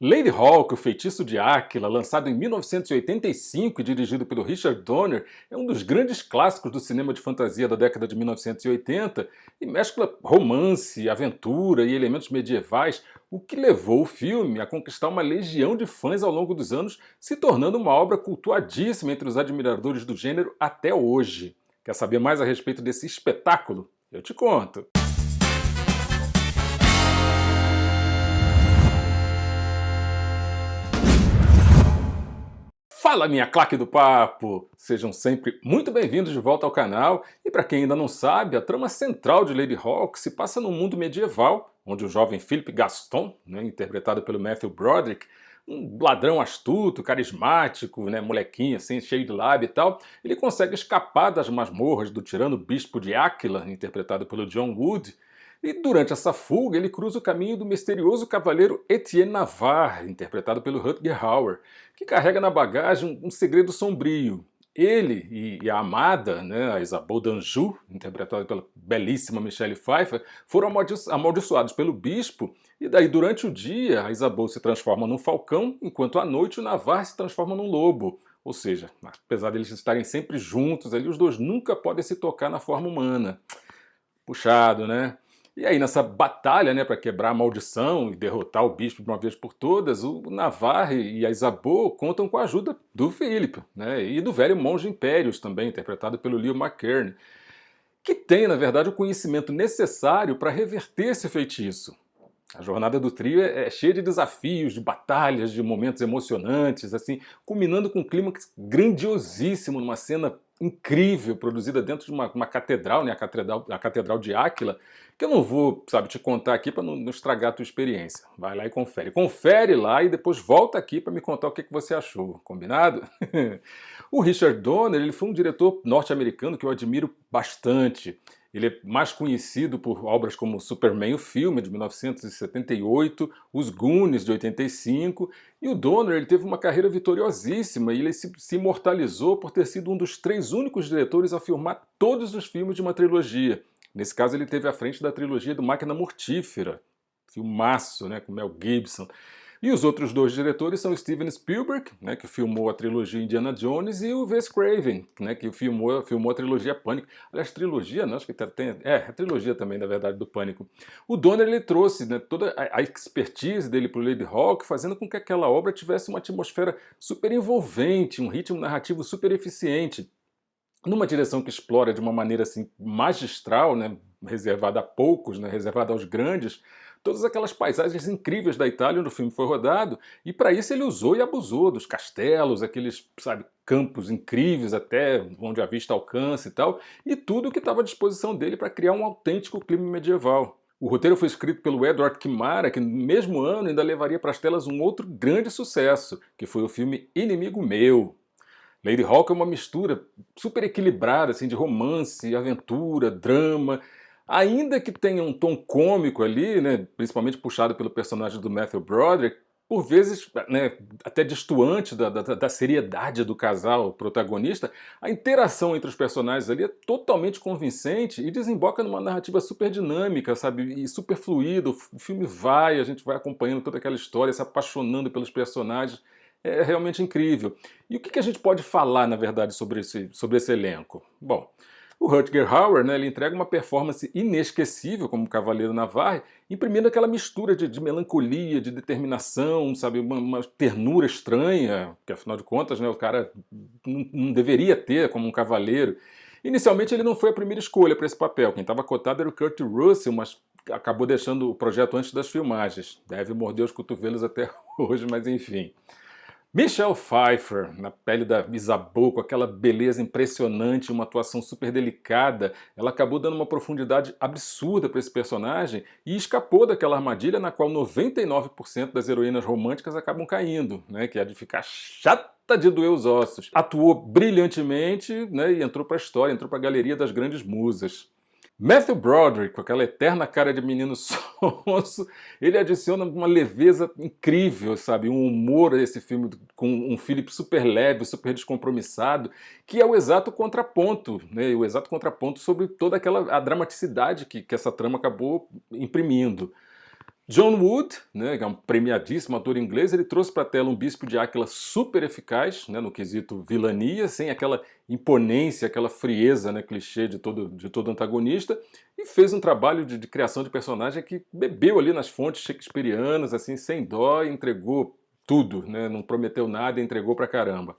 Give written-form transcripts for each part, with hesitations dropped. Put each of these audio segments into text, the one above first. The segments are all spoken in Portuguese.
Lady Hawk, O Feitiço de Áquila, lançado em 1985 e dirigido pelo Richard Donner, é um dos grandes clássicos do cinema de fantasia da década de 1980 e mescla romance, aventura e elementos medievais, o que levou o filme a conquistar uma legião de fãs ao longo dos anos, se tornando uma obra cultuadíssima entre os admiradores do gênero até hoje. Quer saber mais a respeito desse espetáculo? Eu te conto! Fala, minha claque do papo! Sejam sempre muito bem-vindos de volta ao canal. E para quem ainda não sabe, a trama central de Lady Hawk se passa num mundo medieval, onde o jovem Philip Gaston, interpretado pelo Matthew Broderick, um ladrão astuto, carismático, molequinho assim, cheio de lábia e tal, ele consegue escapar das masmorras do tirano bispo de Áquila, interpretado pelo John Wood. E durante essa fuga, ele cruza o caminho do misterioso cavaleiro Etienne Navarre, interpretado pelo Rutger Hauer, que carrega na bagagem um segredo sombrio. Ele e a amada, a Isabeau d'Anjou, interpretada pela belíssima Michelle Pfeiffer, foram amaldiçoados pelo bispo, e daí durante o dia a Isabeau se transforma num falcão, enquanto à noite o Navarre se transforma num lobo. Ou seja, apesar de eles estarem sempre juntos, ali os dois nunca podem se tocar na forma humana. Puxado, né? E aí, nessa batalha, para quebrar a maldição e derrotar o bispo de uma vez por todas, o Navarre e a Isabeau contam com a ajuda do Philip, e do velho monge Impérios também, interpretado pelo Leo McKern, que tem, na verdade, o conhecimento necessário para reverter esse feitiço. A jornada do trio é cheia de desafios, de batalhas, de momentos emocionantes, assim, culminando com um clímax grandiosíssimo numa cena incrível, produzida dentro de uma catedral, a Catedral de Áquila, que eu não vou, te contar aqui para não estragar a tua experiência. Vai lá e confere. Confere lá e depois volta aqui para me contar o que você achou, combinado? O Richard Donner, ele foi um diretor norte-americano que eu admiro bastante. Ele é mais conhecido por obras como Superman, o filme, de 1978, Os Goonies, de 85, e o Donner ele teve uma carreira vitoriosíssima e ele se imortalizou por ter sido um dos 3 únicos diretores a filmar todos os filmes de uma trilogia. Nesse caso ele esteve à frente da trilogia do Máquina Mortífera, filmaço, com Mel Gibson. E os outros 2 diretores são Steven Spielberg, que filmou a trilogia Indiana Jones, e o Wes Craven, que filmou a trilogia Pânico. Aliás, trilogia, não, acho que tem... a trilogia também, na verdade, do Pânico. O Donner, ele trouxe toda a expertise dele para o Lady Hawk, fazendo com que aquela obra tivesse uma atmosfera super envolvente, um ritmo narrativo super eficiente, numa direção que explora de uma maneira assim, magistral, reservada a poucos, reservada aos grandes, todas aquelas paisagens incríveis da Itália onde o filme foi rodado, e para isso ele usou e abusou dos castelos, aqueles, campos incríveis até onde a vista alcança e tal, e tudo que estava à disposição dele para criar um autêntico clima medieval. O roteiro foi escrito pelo Edward Kimara, que no mesmo ano ainda levaria para as telas um outro grande sucesso, que foi o filme Inimigo Meu. Lady Hawk é uma mistura super equilibrada, assim, de romance, aventura, drama, ainda que tenha um tom cômico ali, principalmente puxado pelo personagem do Matthew Broderick, por vezes até destoante da seriedade do casal protagonista, a interação entre os personagens ali é totalmente convincente e desemboca numa narrativa super dinâmica, e super fluida. O filme a gente vai acompanhando toda aquela história, se apaixonando pelos personagens. É realmente incrível. E o que a gente pode falar, na verdade, sobre esse elenco? Bom, o Rutger Hauer, ele entrega uma performance inesquecível como Cavaleiro Navarre, imprimindo aquela mistura de melancolia, de determinação, uma ternura estranha, que afinal de contas, o cara não deveria ter como um cavaleiro. Inicialmente ele não foi a primeira escolha para esse papel, quem estava cotado era o Kurt Russell, mas acabou deixando o projeto antes das filmagens. Deve morder os cotovelos até hoje, mas enfim. Michelle Pfeiffer, na pele da Isabeau, com aquela beleza impressionante, uma atuação super delicada, ela acabou dando uma profundidade absurda para esse personagem e escapou daquela armadilha na qual 99% das heroínas românticas acabam caindo, que é de ficar chata de doer os ossos. Atuou brilhantemente, e entrou para a história, entrou para a galeria das grandes musas. Matthew Broderick, com aquela eterna cara de menino sonso, ele adiciona uma leveza incrível, um humor a esse filme com um Philip super leve, super descompromissado, que é o exato contraponto, o exato contraponto sobre toda a dramaticidade que essa trama acabou imprimindo. John Wood, né, que é um premiadíssimo ator inglês, ele trouxe para a tela um Bispo de Áquila super eficaz, né, no quesito vilania, sem aquela imponência, aquela frieza, né, clichê de todo antagonista, e fez um trabalho de criação de personagem que bebeu ali nas fontes shakespearianas, assim, sem dó, e entregou tudo, né, não prometeu nada e entregou pra caramba.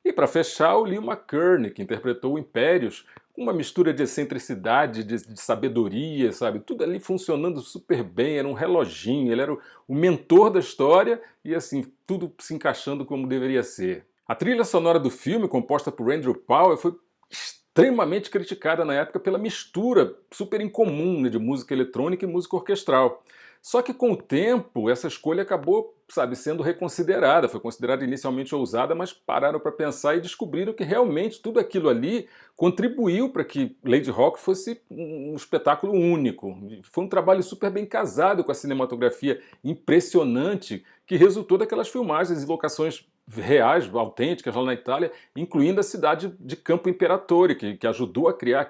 E para fechar, o Leo McKerney, que interpretou o Impérios, com uma mistura de excentricidade, de sabedoria, sabe? Tudo ali funcionando super bem, era um reloginho, ele era o mentor da história e assim, tudo se encaixando como deveria ser. A trilha sonora do filme, composta por Andrew Powell, foi extremamente criticada na época pela mistura super incomum, né, de música eletrônica e música orquestral. Só que com o tempo, essa escolha acabou, sabe, sendo reconsiderada. Foi considerada inicialmente ousada, mas pararam para pensar e descobriram que realmente tudo aquilo ali contribuiu para que Lady Rock fosse um espetáculo único. Foi um trabalho super bem casado com a cinematografia impressionante que resultou daquelas filmagens e locações reais, autênticas lá na Itália, incluindo a cidade de Campo Imperatore, que ajudou a criar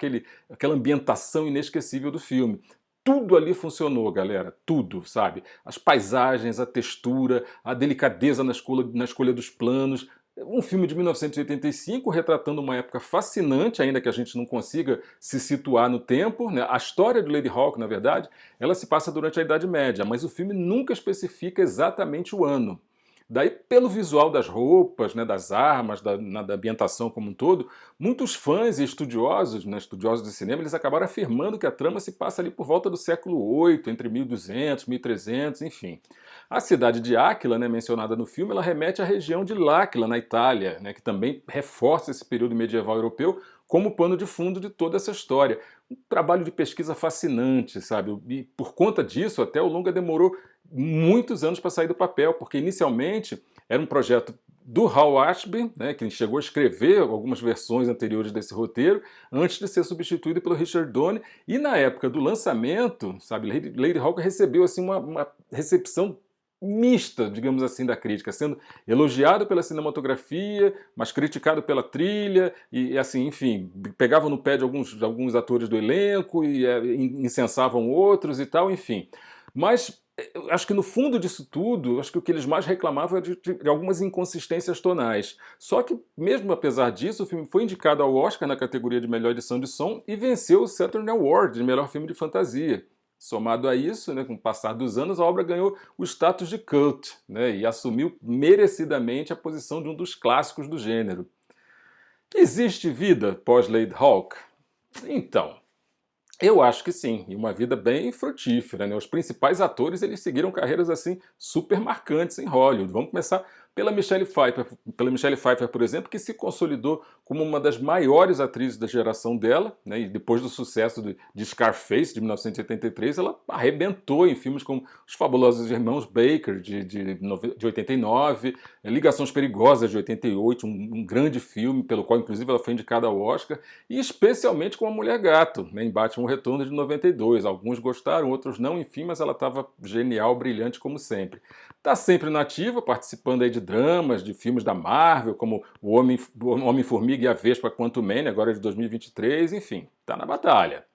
aquela ambientação inesquecível do filme. Tudo ali funcionou, galera, tudo, sabe? As paisagens, a textura, a delicadeza na escolha dos planos. Um filme de 1985 retratando uma época fascinante, ainda que a gente não consiga se situar no tempo, né? A história de Lady Hawk, na verdade, ela se passa durante a Idade Média, mas o filme nunca especifica exatamente o ano. Daí, pelo visual das roupas, né, das armas, da ambientação como um todo, muitos fãs e estudiosos, né, estudiosos de cinema, eles acabaram afirmando que a trama se passa ali por volta do século VIII, entre 1200, 1300, enfim. A cidade de Áquila, né, mencionada no filme, ela remete à região de L'Aquila, na Itália, né, que também reforça esse período medieval europeu como pano de fundo de toda essa história. Um trabalho de pesquisa fascinante, sabe? E por conta disso, até o longa demorou muitos anos para sair do papel, porque inicialmente era um projeto do Hal Ashby, né, que chegou a escrever algumas versões anteriores desse roteiro, antes de ser substituído pelo Richard Donner, e na época do lançamento, sabe, Lady Hawk recebeu assim, uma recepção mista, digamos assim, da crítica, sendo elogiado pela cinematografia, mas criticado pela trilha, e assim, enfim, pegava no pé de alguns atores do elenco e incensavam outros e tal, enfim. Mas eu acho que no fundo disso tudo, acho que o que eles mais reclamavam era de algumas inconsistências tonais. Só que, mesmo apesar disso, o filme foi indicado ao Oscar na categoria de melhor edição de som e venceu o Saturn Award de melhor filme de fantasia. Somado a isso, né, com o passar dos anos, a obra ganhou o status de cult, né, e assumiu merecidamente a posição de um dos clássicos do gênero. Existe vida pós-Lady Hawk? Então, eu acho que sim, e uma vida bem frutífera, né? Os principais atores eles seguiram carreiras assim super marcantes em Hollywood. Vamos começar pela Michelle Pfeiffer, por exemplo, que se consolidou como uma das maiores atrizes da geração dela, né? E depois do sucesso de Scarface de 1983, ela arrebentou em filmes como Os Fabulosos Irmãos Baker de 89, Ligações Perigosas de 88, um grande filme pelo qual inclusive ela foi indicada ao Oscar, e especialmente com A Mulher Gato, né, em Batman o Retorno de 92. Alguns gostaram, outros não, enfim, mas ela estava genial, brilhante como sempre. Está sempre nativa, participando aí de dramas, de filmes da Marvel, como o Homem-Formiga e a Vespa Quantumania, agora de 2023, enfim, está na batalha.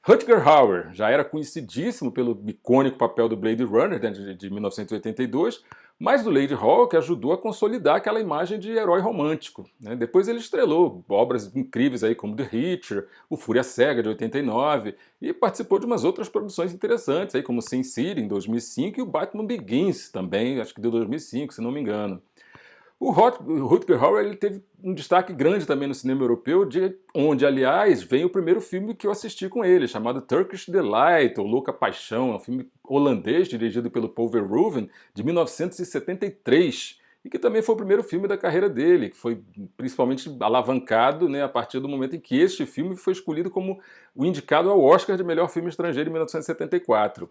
Rutger Hauer já era conhecidíssimo pelo icônico papel do Blade Runner de 1982, mas o Lady Hawk ajudou a consolidar aquela imagem de herói romântico, né? Depois ele estrelou obras incríveis aí como The Hitcher, o Fúria Cega de 89 e participou de umas outras produções interessantes aí como Sin City em 2005 e o Batman Begins também, acho que de 2005, se não me engano. O Rutger Hauer ele teve um destaque grande também no cinema europeu, onde, aliás, vem o primeiro filme que eu assisti com ele, chamado Turkish Delight, ou Louca Paixão, é um filme holandês dirigido pelo Paul Verhoeven, de 1973, e que também foi o primeiro filme da carreira dele, que foi principalmente alavancado, né, a partir do momento em que este filme foi escolhido como o indicado ao Oscar de melhor filme estrangeiro em 1974.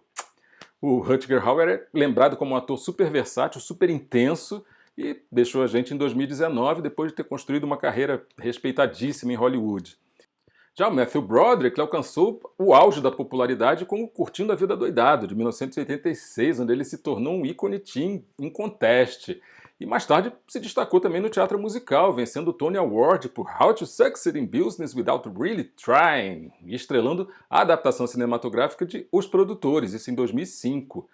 O Rutger Hauer é lembrado como um ator super versátil, super intenso, e deixou a gente em 2019, depois de ter construído uma carreira respeitadíssima em Hollywood. Já o Matthew Broderick alcançou o auge da popularidade com o Curtindo a Vida Doidado, de 1986, onde ele se tornou um ícone teen inconteste. E mais tarde se destacou também no teatro musical, vencendo o Tony Award por How to Succeed in Business Without Really Trying, e estrelando a adaptação cinematográfica de Os Produtores, isso em 2005.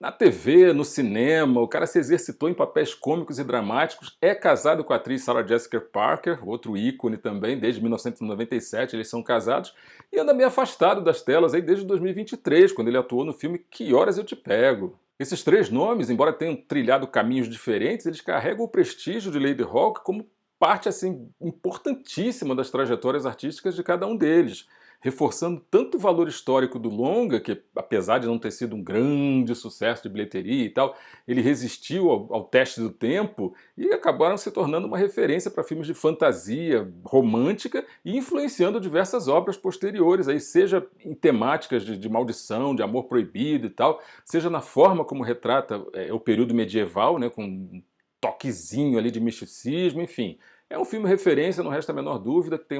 Na TV, no cinema, o cara se exercitou em papéis cômicos e dramáticos, é casado com a atriz Sarah Jessica Parker, outro ícone também, desde 1997 eles são casados, e anda meio afastado das telas aí desde 2023, quando ele atuou no filme Que Horas Eu Te Pego. Esses três nomes, embora tenham trilhado caminhos diferentes, eles carregam o prestígio de Ladyhawke como parte assim importantíssima das trajetórias artísticas de cada um deles, reforçando tanto o valor histórico do longa, que apesar de não ter sido um grande sucesso de bilheteria e tal, ele resistiu ao teste do tempo e acabaram se tornando uma referência para filmes de fantasia romântica e influenciando diversas obras posteriores, aí, seja em temáticas de maldição, de amor proibido e tal, seja na forma como retrata o período medieval, né, com um toquezinho ali de misticismo, enfim. É um filme referência, não resta a menor dúvida, que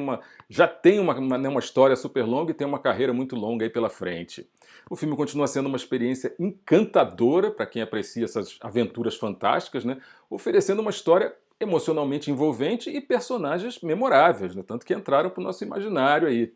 já tem uma história super longa e tem uma carreira muito longa aí pela frente. O filme continua sendo uma experiência encantadora para quem aprecia essas aventuras fantásticas, né? Oferecendo uma história emocionalmente envolvente e personagens memoráveis, né? Tanto que entraram para o nosso imaginário aí.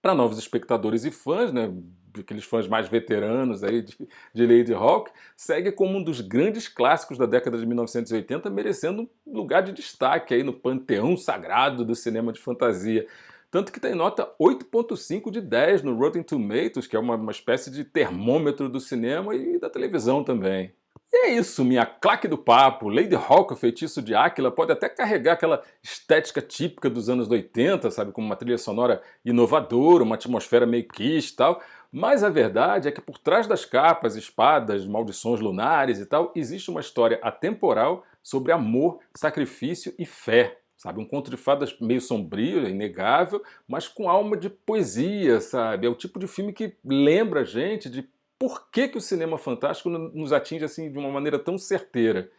Para novos espectadores e fãs, né, aqueles fãs mais veteranos aí de Ladyhawke, segue como um dos grandes clássicos da década de 1980, merecendo um lugar de destaque aí no panteão sagrado do cinema de fantasia. Tanto que tem nota 8,5 de 10 no Rotten Tomatoes, que é uma espécie de termômetro do cinema e da televisão também. E é isso, minha claque do papo. Ladyhawke, o Feitiço de Áquila, pode até carregar aquela estética típica dos anos 80, sabe, como uma trilha sonora inovadora, uma atmosfera meio kitsch e tal, mas a verdade é que por trás das capas, espadas, maldições lunares e tal, existe uma história atemporal sobre amor, sacrifício e fé. Sabe, um conto de fadas meio sombrio, é inegável, mas com alma de poesia, sabe? É o tipo de filme que lembra a gente de por que o cinema fantástico nos atinge assim de uma maneira tão certeira.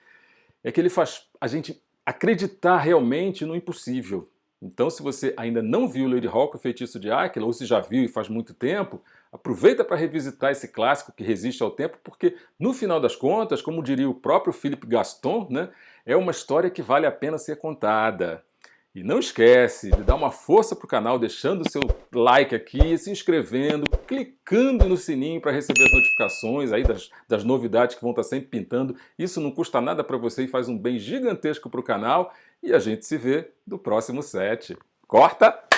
É que ele faz a gente acreditar realmente no impossível. Então, se você ainda não viu Ladyhawke, o Feitiço de Áquila, ou se já viu e faz muito tempo, aproveita para revisitar esse clássico que resiste ao tempo, porque, no final das contas, como diria o próprio Philippe Gaston, né, é uma história que vale a pena ser contada. E não esquece de dar uma força pro canal, deixando o seu like aqui, se inscrevendo, clicando no sininho para receber as notificações aí das novidades que vão estar sempre pintando. Isso não custa nada para você e faz um bem gigantesco pro canal. E a gente se vê no próximo set. Corta!